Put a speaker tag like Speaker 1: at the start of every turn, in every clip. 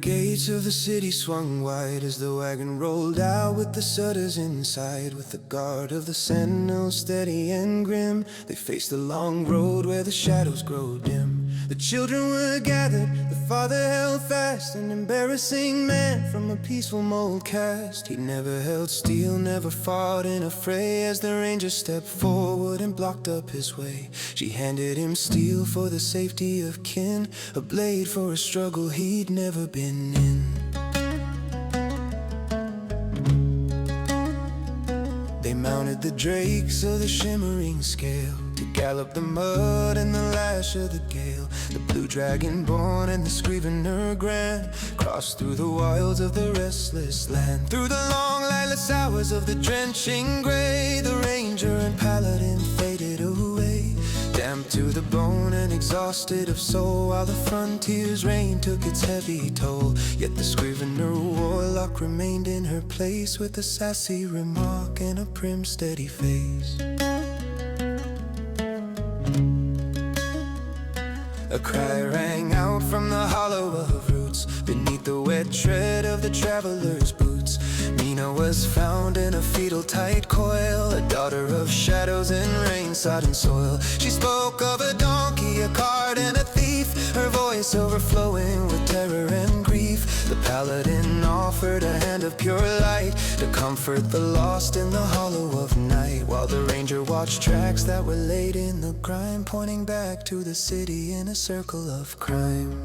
Speaker 1: gates of the city swung wide as the wagon rolled out with the sutters inside. With the guard of the sentinels steady and grim, they faced the long road where the shadows grow dim. The children were gathered, the father held fast, an embarrassing man from a peaceful mold cast. He never held steel, never fought in a fray. As the ranger stepped forward and blocked up his way, she handed him steel for the safety of kin, a blade for a struggle he'd never been in. They mounted the drakes of the shimmering scale to gallop the mud and the lash of the gale. The blue Dragonborn and the scrivener grand crossed through the wilds of the restless land. Through the long lightless hours of the drenching gray, the ranger and paladin faded away, damp to the bone and exhausted of soul, while the frontier's reign took its heavy toll. Yet the scrivener warlock remained in her place, with a sassy remark and a prim steady face. A cry rang out from the hollow of roots, beneath the wet tread of the traveler's boots. Mina was found in a fetal tight coil, a daughter of shadows and rain-sodden soil. She spoke of a donkey, a cart, and a thief, her voice overflowing with terror and grief. The paladin offered a hand of pure light to comfort the lost in the hollow of night, while the ranger watched tracks that were laid in the grime, pointing back to the city in a circle of crime.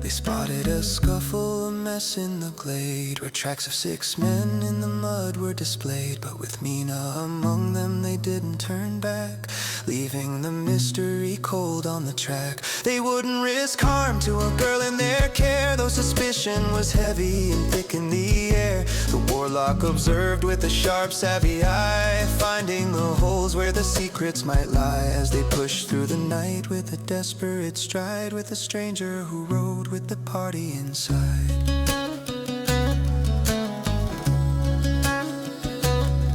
Speaker 1: They spotted a scuffle, a mess in the glade, where tracks of 6 men in the mud were displayed. But with Mina among them, they didn't turn back, leaving the mystery cold on the track. They wouldn't risk harm to a girl in their care, though suspicion was heavy and thick in the air. The warlock observed with a sharp, savvy eye, finding the holes where the secrets might lie, as they pushed through the night with a desperate stride, with a stranger who rode with the party inside.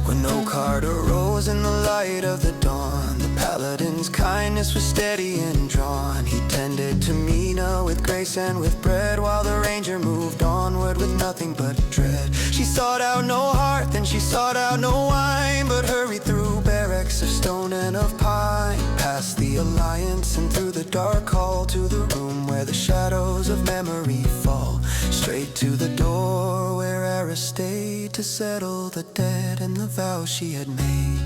Speaker 1: When Oakheart arose in the light of the dawn, the paladin's kindness was steady and drawn. He tended to Mina with grace and with bread, while the ranger moved onward with nothing but dread. She sought out no hearth and she sought out no wine, but hurried through barracks of stone and of pine, past the alliance and through the dark hall, to the room where the shadows of memory fall, straight to the door where Elira stayed to settle the debt and the vow she had made.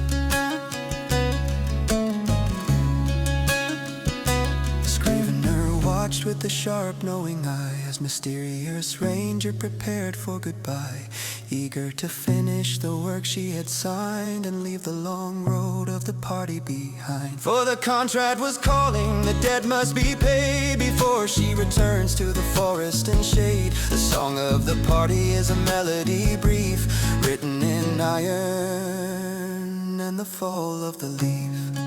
Speaker 1: Watched with a sharp knowing eye as mysterious ranger prepared for goodbye, eager to finish the work she had signed and leave the long road of the party behind. For the contract was calling, the debt must be paid before she returns to the forest and shade. The song of the party is a melody brief, written in iron and the fall of the leaf.